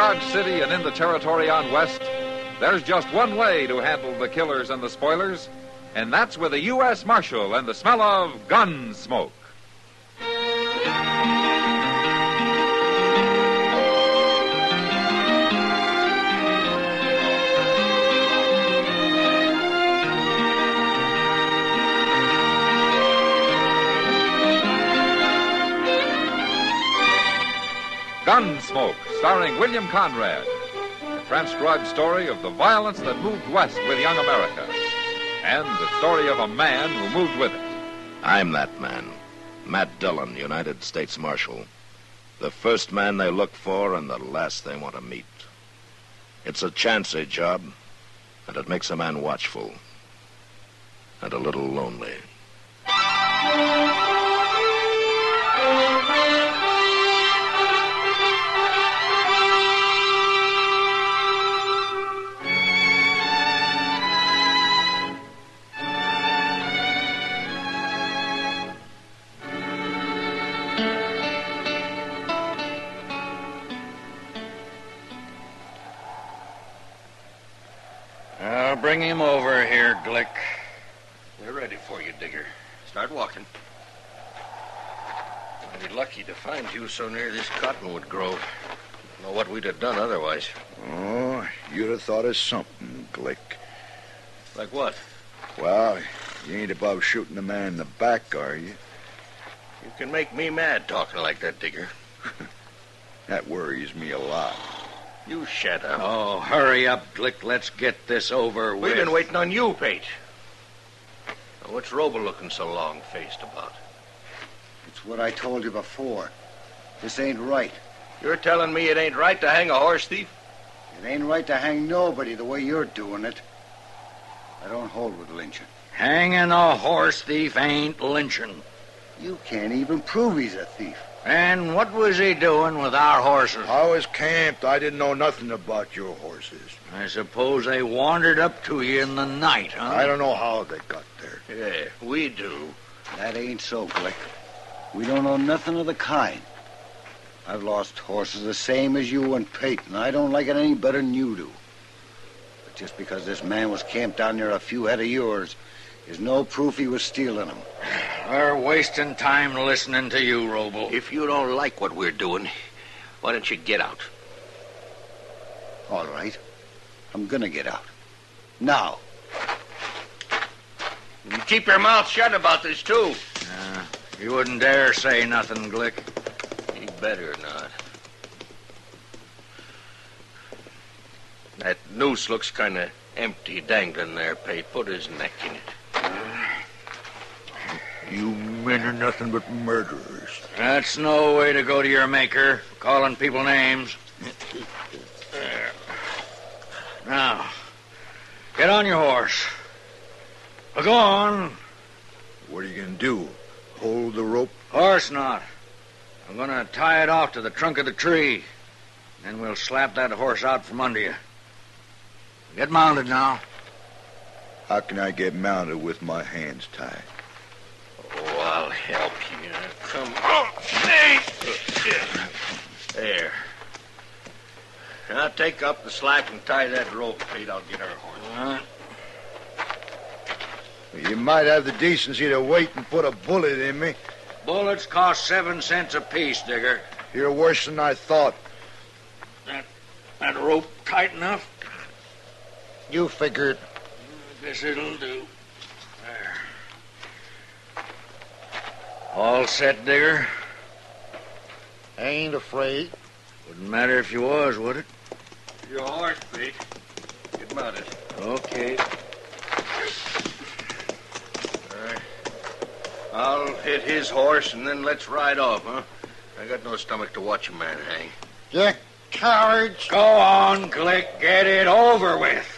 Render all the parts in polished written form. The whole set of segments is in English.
Dodge City and in the territory on west, there's just one way to handle the killers and the spoilers, and that's with a U.S. Marshal and the smell of Gunsmoke. Gunsmoke, starring William Conrad. A transcribed story of the violence that moved west with young America. And the story of a man who moved with it. I'm that man. Matt Dillon, United States Marshal. The first man they look for and the last they want to meet. It's a chancy job, and it makes a man watchful. And a little lonely. Bring him over here, Glick. We're ready for you, Digger. Start walking. Mighty lucky to find you so near this cottonwood grove. Don't know what we'd have done otherwise. Oh, you'd have thought of something, Glick. Like what? Well, you ain't above shooting a man in the back, are you? You can make me mad talking like that, Digger. That worries me a lot. You shut up. Oh, hurry up, Glick. Let's get this over with. We've been waiting on you, Pate. Now, what's Robo looking so long-faced about? It's what I told you before. This ain't right. You're telling me it ain't right to hang a horse thief? It ain't right to hang nobody the way you're doing it. I don't hold with lynching. Hanging a horse thief ain't lynching. You can't even prove he's a thief. And what was he doing with our horses? I was camped. I didn't know nothing about your horses. I suppose they wandered up to you in the night, huh? I don't know how they got there. Yeah, we do. That ain't so, Glick. We don't know nothing of the kind. I've lost horses the same as you and Peyton. I don't like it any better than you do. But just because this man was camped down near a few head of yours is no proof he was stealing them. We're wasting time listening to you, Robo. If you don't like what we're doing, why don't you get out? All right. I'm gonna get out. Now. You keep your mouth shut about this, too. You wouldn't dare say nothing, Glick. You better not. That noose looks kind of empty dangling there, Pate. Put his neck in it. You men are nothing but murderers. That's no way to go to your maker, calling people names. There. Now, get on your horse. Go on. What are you going to do? Hold the rope? Course not. I'm going to tie it off to the trunk of the tree. Then we'll slap that horse out from under you. Get mounted now. How can I get mounted with my hands tied? Oh, I'll help you. Come on. Hey. There. Now take up the slack and tie that rope, Pete. I'll get our horse. You might have the decency to wait and put a bullet in me. Bullets cost 7 cents apiece, Digger. You're worse than I thought. That rope tight enough? You figured. I guess it'll do. There. All set, Digger? I ain't afraid. Wouldn't matter if you was, would it? Your horse, Pete. Get mounted. Okay. All right. I'll hit his horse, and then let's ride off, huh? I got no stomach to watch a man hang. You cowards. Go on, Glick. Get it over with.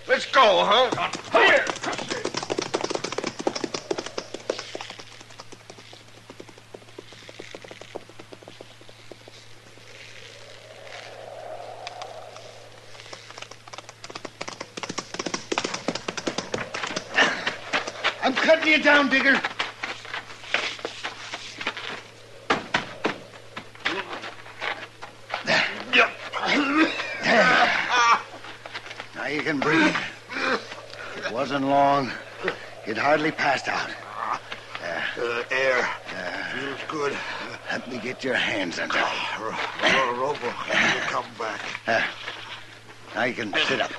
Let's go, huh? Here. I'm cutting you down, Digger. can breathe. It wasn't long. He'd hardly passed out. Air. Feels good. Let me get your hands under him. Robo, you come back. Now you can sit up.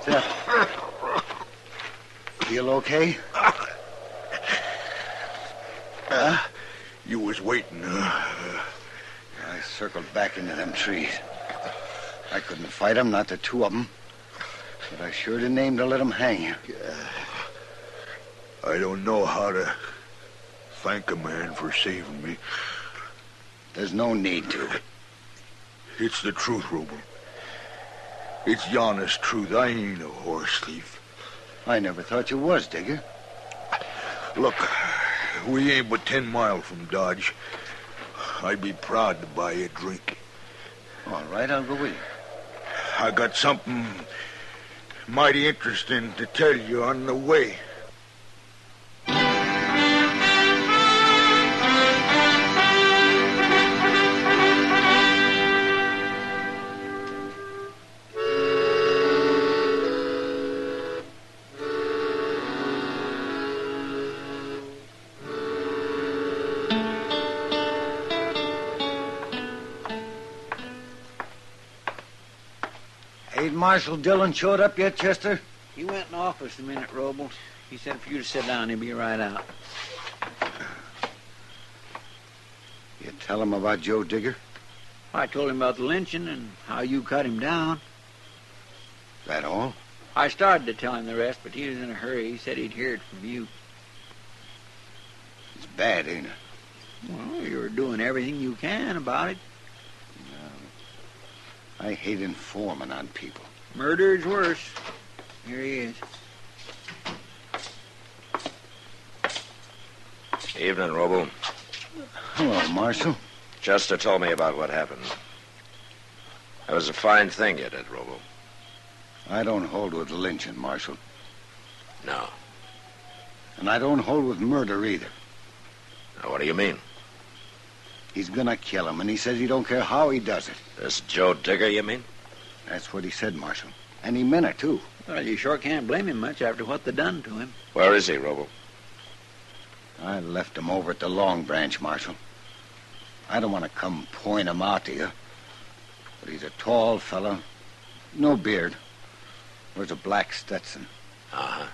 Sit up. Feel okay? You was waiting, huh? I circled back into them trees. I couldn't fight them, not the two of them. But I sure didn't aim to let them hang you. I don't know how to thank a man for saving me. There's no need to. It's the truth, Robo. It's the honest truth. I ain't a horse thief. I never thought you was, Digger. Look, we ain't but 10 miles from Dodge. I'd be proud to buy you a drink. All right, I'll go with you. I got something mighty interesting to tell you on the way. Ain't Marshal Dillon showed up yet, Chester? He went in office a minute, Robles. He said for you to sit down, he'll be right out. You tell him about Joe Digger? I told him about the lynching and how you cut him down. That all? I started to tell him the rest, but he was in a hurry. He said he'd hear it from you. It's bad, ain't it? Well, you're doing everything you can about it. I hate informing on people. Murder's worse. Here he is. Evening, Robo. Hello, Marshal. Chester told me about what happened. That was a fine thing you did, Robo. I don't hold with lynching, Marshal. No. And I don't hold with murder either. Now, what do you mean? He's gonna kill him, and he says he don't care how he does it. This Joe Digger, you mean? That's what he said, Marshal. And he meant it, too. Well, you sure can't blame him much after what they done to him. Where is he, Robo? I left him over at the Long Branch, Marshal. I don't want to come point him out to you. But he's a tall fellow, no beard. Wears a black Stetson. Uh-huh.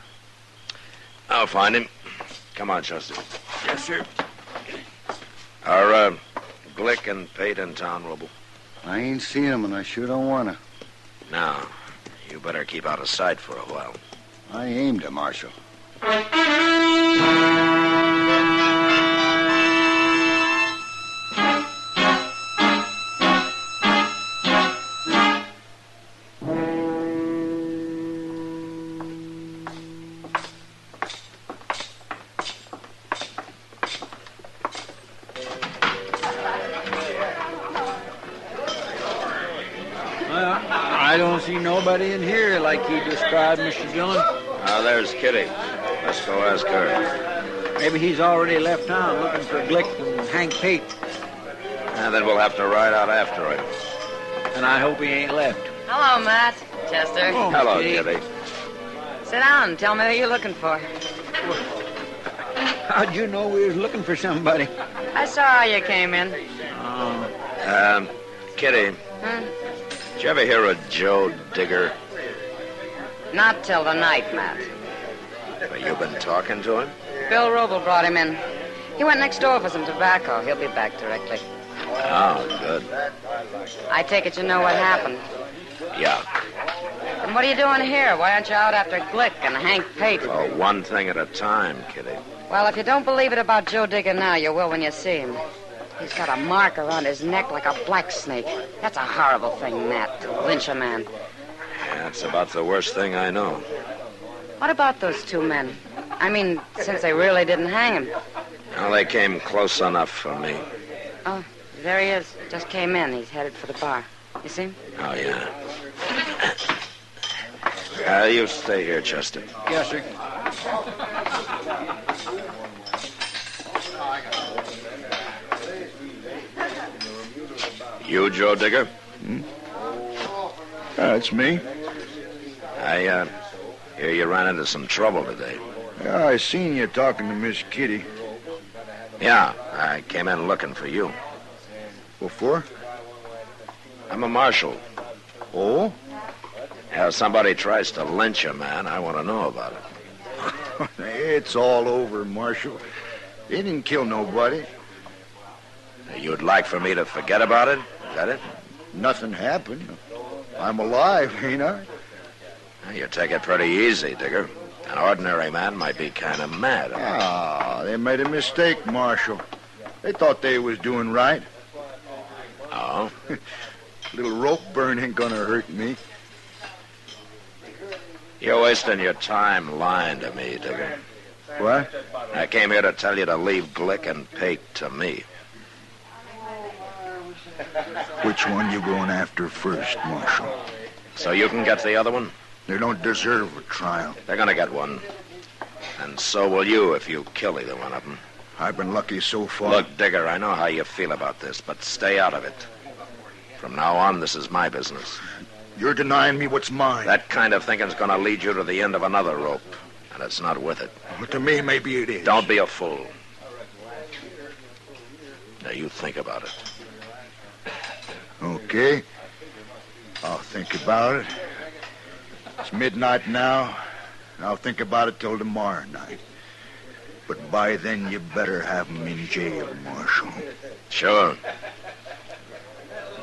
I'll find him. Come on, Chester. Yes, sir. Are Glick and Pate in town, Robo? I ain't seen him, and I sure don't want to. Now, you better keep out of sight for a while. I aimed to, Marshal. Well, I don't see nobody in here like he described, Mr. Dillon. Now, there's Kitty. Let's go ask her. Maybe he's already left town looking for Glick and Hank Pate. And then we'll have to ride out after him. And I hope he ain't left. Hello, Matt. Chester. Oh, Hello, Kitty. Kitty. Sit down and tell me who you're looking for. How'd you know we was looking for somebody? I saw how you came in. Oh, Kitty, Huh? did you ever hear of Joe Digger? Not till the night, Matt. Have you been talking to him? Bill Roble brought him in. He went next door for some tobacco. He'll be back directly. Oh, good. I take it you know what happened. Yeah. And what are you doing here? Why aren't you out after Glick and Hank Pate? Well, one thing at a time, Kitty. Well, if you don't believe it about Joe Digger now, you will when you see him. He's got a mark around his neck like a black snake. That's a horrible thing, Matt, to lynch a man. That's about the worst thing I know. What about those two men? I mean, since they really didn't hang him. Well, they came close enough for me. Oh, there he is. Just came in. He's headed for the bar. You see him? Oh, yeah. You stay here, Chester. yes, sir. You, Joe Digger? That's me. I hear you ran into some trouble today. Yeah, I seen you talking to Miss Kitty. Yeah, I came in looking for you. What for? I'm a marshal. Oh? If somebody tries to lynch a man, I want to know about it. It's all over, Marshal. They didn't kill nobody. You'd like for me to forget about it? Is that it? Nothing happened. I'm alive, ain't I? You take it pretty easy, Digger. An ordinary man might be kind of mad. Ah, they made a mistake, Marshal. They thought they was doing right. Oh? Little rope burn ain't gonna hurt me. You're wasting your time lying to me, Digger. What? I came here to tell you to leave Glick and Pate to me. Which one you going after first, Marshal? So you can get the other one? They don't deserve a trial. They're gonna get one. And so will you if you kill either one of them. I've been lucky so far. Look, Digger, I know how you feel about this, but stay out of it. From now on, this is my business. You're denying me what's mine. That kind of thinking's gonna lead you to the end of another rope, and it's not worth it. But to me, maybe it is. Don't be a fool. Now, you think about it. Okay. I'll think about it. It's midnight now, and I'll think about it till tomorrow night. But by then, you better have 'em in jail, Marshal. Sure.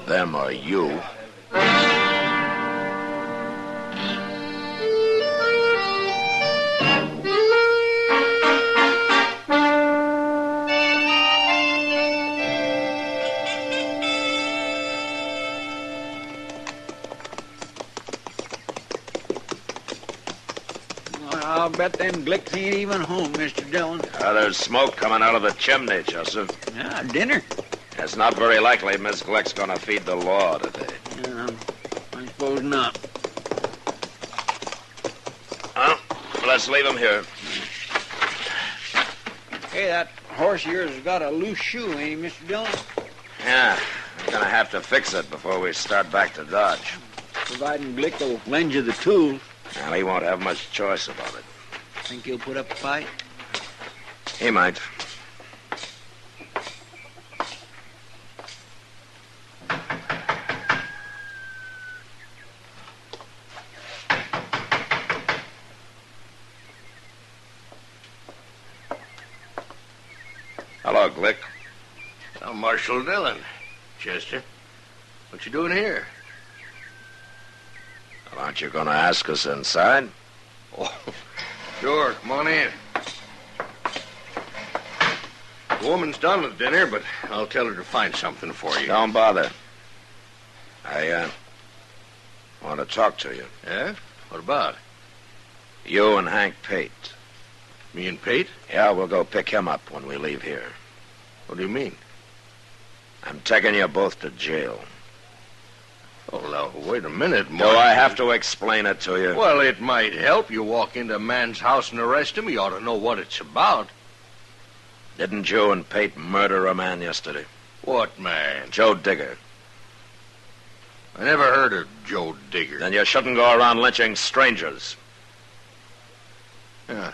Them or you. I'll bet them Glicks ain't even home, Mr. Dillon. There's smoke coming out of the chimney, Joseph. Yeah, dinner. It's not very likely Miss Glick's gonna feed the law today. Yeah, I suppose not. Well, let's leave him here. Hey, that horse of yours has got a loose shoe, ain't he, Mr. Dillon? Yeah, we're gonna have to fix it before we start back to Dodge. Providing Glick will lend you the tools. Well, he won't have much choice about it. Think he'll put up a fight? He might. Hello, Glick. Well, Marshal Dillon. Chester, what you doing here? Well, aren't you going to ask us inside? Oh, sure. Come on in. The woman's done with dinner, but I'll tell her to find something for you. Don't bother. I want to talk to you. Yeah? What about? You and Hank Pate. Me and Pate? Yeah, we'll go pick him up when we leave here. What do you mean? I'm taking you both to jail. Oh, now, wait a minute, Do I have to explain it to you? Well, it might help. You walk into a man's house and arrest him. You ought to know what it's about. Didn't you and Pate murder a man yesterday? What man? Joe Digger. I never heard of Joe Digger. Then you shouldn't go around lynching strangers. Yeah.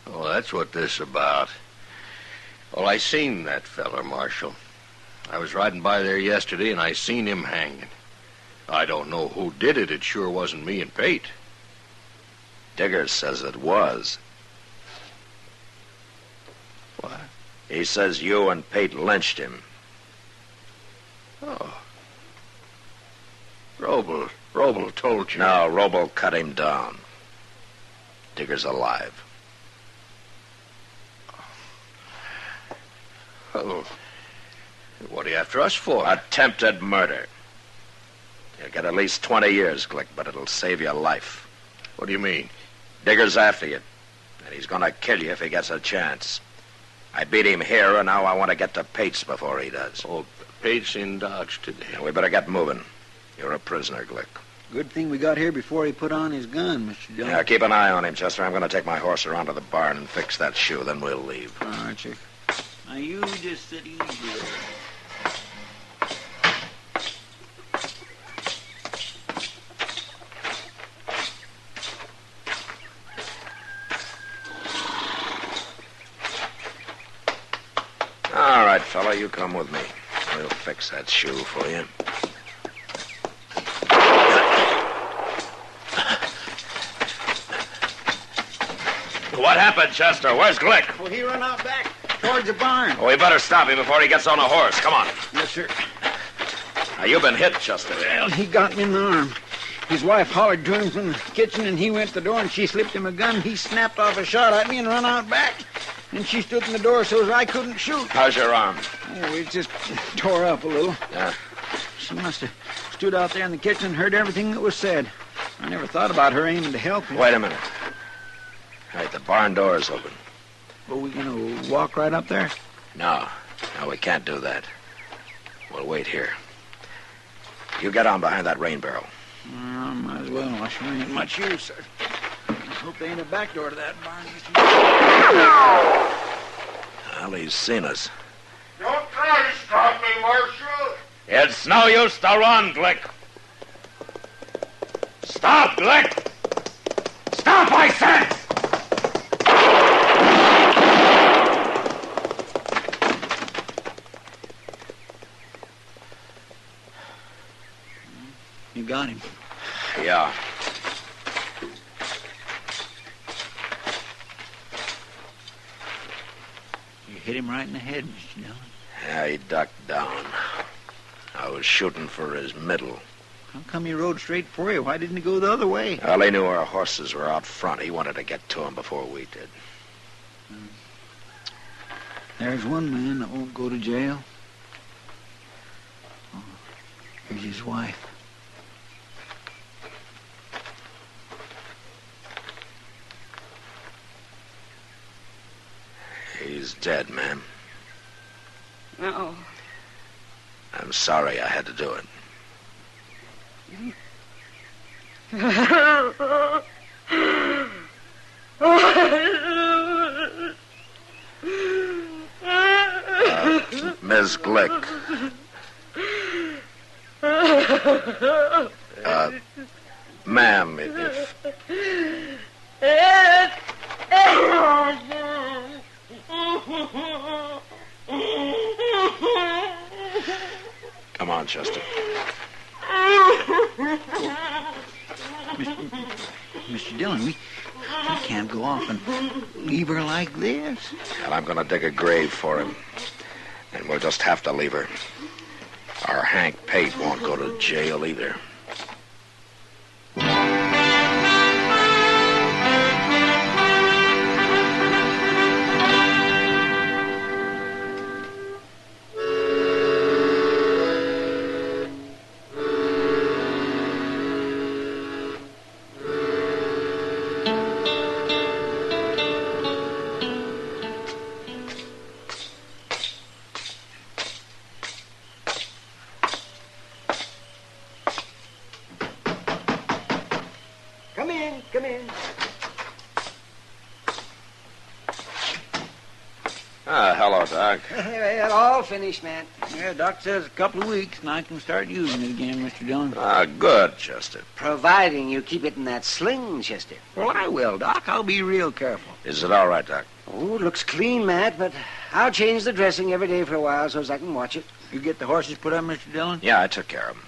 Oh, that's what this is about. Well, I seen that feller, Marshal. I was riding by there yesterday, and I seen him hanging. I don't know who did it. It sure wasn't me and Pate. Digger says it was. What? He says you and Pate lynched him. Oh. Roble told you. No, Roble cut him down. Digger's alive. Oh. What are you after us for? Attempted murder. You'll get at least 20 years, Glick, but it'll save your life. What do you mean? Digger's after you, and he's gonna kill you if he gets a chance. I beat him here, and now I want to get to Pate's before he does. Oh, Pate's in Dodge today. Now, we better get moving. You're a prisoner, Glick. Good thing we got here before he put on his gun, Mr. Dillon. Now, keep an eye on him, Chester. I'm going to take my horse around to the barn and fix that shoe, then we'll leave. All right, Chick. Now, you just sit easy there. fella, you come with me. We'll fix that shoe for you. What happened, Chester? Where's Glick? Well, he run out back towards the barn. Oh, we better stop him before he gets on a horse. Come on. Yes, sir. Now, you've been hit, Chester. Well, he got me in the arm. His wife hollered to him from the kitchen, and he went to the door, and she slipped him a gun. He snapped off a shot at me and run out back. And she stood in the door so as I couldn't shoot. How's your arm? Oh, it just tore up a little. Yeah. She must have stood out there in the kitchen and heard everything that was said. I never thought about her aiming to help him. Wait a minute. Right, the barn door is open. Are we going to walk right up there? No, we can't do that. We'll wait here. You get on behind that rain barrel. Might as well. I sure ain't much use, sir. I hope there ain't a back door to that barn. Well, he's seen us. Don't try to stop me, Marshal. It's no use to run, Glick. Stop, Glick! Stop, I said! You got him. Yeah. You hit him right in the head, Mr. Dillon. Yeah, he ducked down. I was shooting for his middle. How come he rode straight for you? Why didn't he go the other way? Well, he knew our horses were out front. He wanted to get to him before we did. There's one man that won't go to jail. Oh, here's his wife. He's dead, ma'am. No. I'm sorry I had to do it. Ms. Glick. Ma'am, if... Come on, Chester. Mr. Dillon, we can't go off and leave her like this. And I'm going to dig a grave for him. And we'll just have to leave her. Our Hank Pate won't go to jail either. Come in. Hello, Doc. All finished, man. Yeah, Doc says a couple of weeks and I can start using it again, Mr. Dillon. Good, Chester. Providing you keep it in that sling, Chester. Well, I will, Doc. I'll be real careful. Is it all right, Doc? Oh, it looks clean, Matt, but I'll change the dressing every day for a while so as I can watch it. You get the horses put up, Mr. Dillon? Yeah, I took care of them.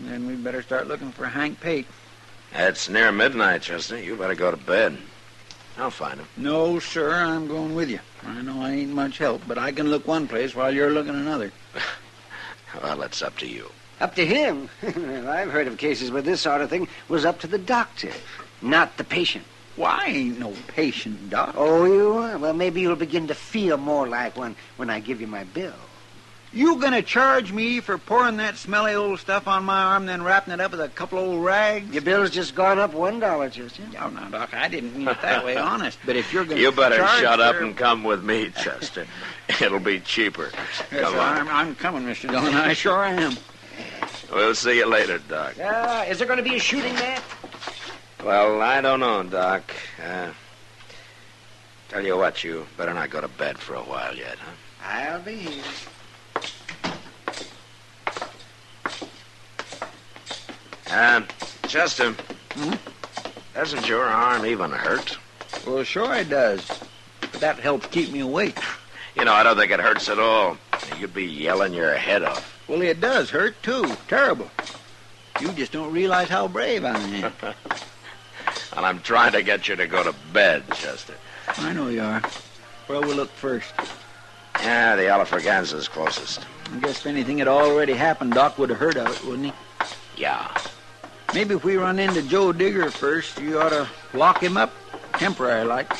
Then we better start looking for Hank Pate. It's near midnight, Chester. You better go to bed. I'll find him. No, sir, I'm going with you. I know I ain't much help, but I can look one place while you're looking another. Well, it's up to you. Up to him? Well, I've heard of cases where this sort of thing was up to the doctor, not the patient. Why, I ain't no patient, Doc. Oh, you are? Well, maybe you'll begin to feel more like one when I give you my bill. You gonna charge me for pouring that smelly old stuff on my arm, then wrapping it up with a couple old rags? Your bill's just gone up $1, Chester. Oh, no, Doc, I didn't mean it that way, honest. But if you're gonna You better charge shut up for... and come with me, Chester. It'll be cheaper. Yes, Come sir, on. I'm coming, Mr. Dillon. I sure am. We'll see you later, Doc. Is there going to be a shooting, Matt? Well, I don't know, Doc. Tell you what, you better not go to bed for a while yet, huh? I'll be here. Chester, doesn't your arm even hurt? Well, sure it does. But that helps keep me awake. You know, I don't think it hurts at all. you'd be yelling your head off. Well, it does hurt, too. Terrible. You just don't realize how brave I am. And I'm trying to get you to go to bed, Chester. I know you are. Where we'll look first. Yeah, the Alafraganza's closest. I guess if anything had already happened, Doc would have heard of it, wouldn't he? Yeah. Maybe if we run into Joe Digger first, you ought to lock him up, temporary like.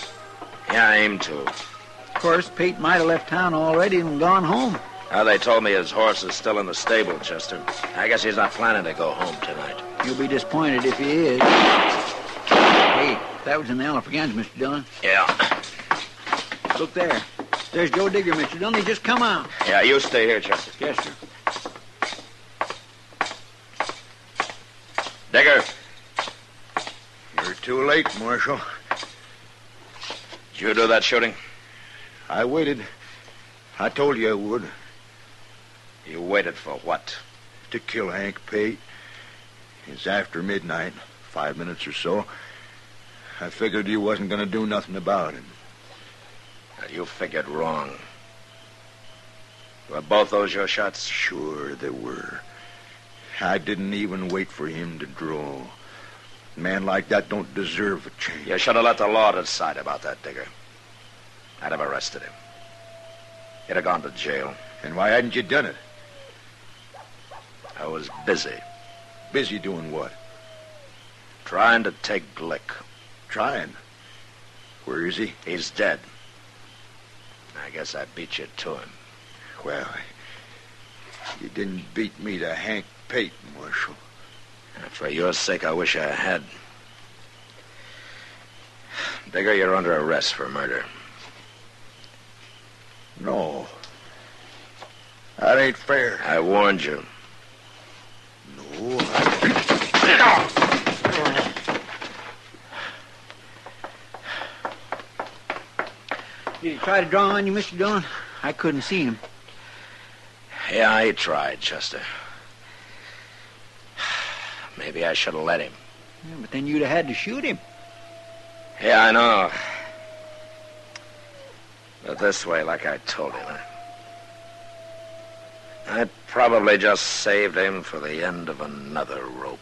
Yeah, I aim to. Of course, Pate might have left town already and gone home. They told me his horse is still in the stable, Chester. I guess he's not planning to go home tonight. You'll be disappointed if he is. Hey, that was in the Alafragans, Mr. Dillon. Yeah. Look there. There's Joe Digger, Mr. Dillon. He just come out. Yeah, you stay here, Chester. Yes, sir. Digger. You're too late, Marshal. Did you do that shooting? I waited. I told you I would. You waited for what? To kill Hank Pate. It's after midnight, 5 minutes or so. I figured you wasn't going to do nothing about it. You figured wrong. Were both those your shots? Sure they were. I didn't even wait for him to draw. A man like that don't deserve a chance. You should have let the law decide about that, Digger. I'd have arrested him. He'd have gone to jail. And why hadn't you done it? I was busy. Busy doing what? Trying to take Glick. Trying. Where is he? He's dead. I guess I beat you to him. Well, you didn't beat me to Hank Pate, Marshal. For your sake, I wish I had. Digger, you're under arrest for murder. No. That ain't fair. I warned you. No, Did he try to draw on you, Mr. Dillon? I couldn't see him. Yeah, I tried, Chester. Maybe I should have let him. Yeah, but then you'd have had to shoot him. Yeah, I know. But this way, like I told him, I probably just saved him for the end of another rope.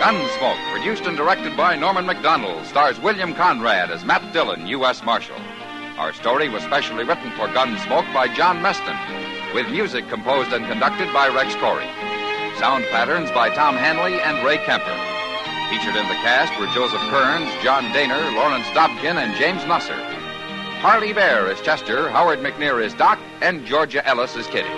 Gunsmoke, produced and directed by Norman Macdonald, stars William Conrad as Matt Dillon, U.S. Marshal. Our story was specially written for Gunsmoke by John Meston, with music composed and conducted by Rex Corey. Sound patterns by Tom Hanley and Ray Kemper. Featured in the cast were Joseph Kearns, John Daner, Lawrence Dobkin, and James Nusser. Harley Bear as Chester, Howard McNear as Doc, and Georgia Ellis as Kitty.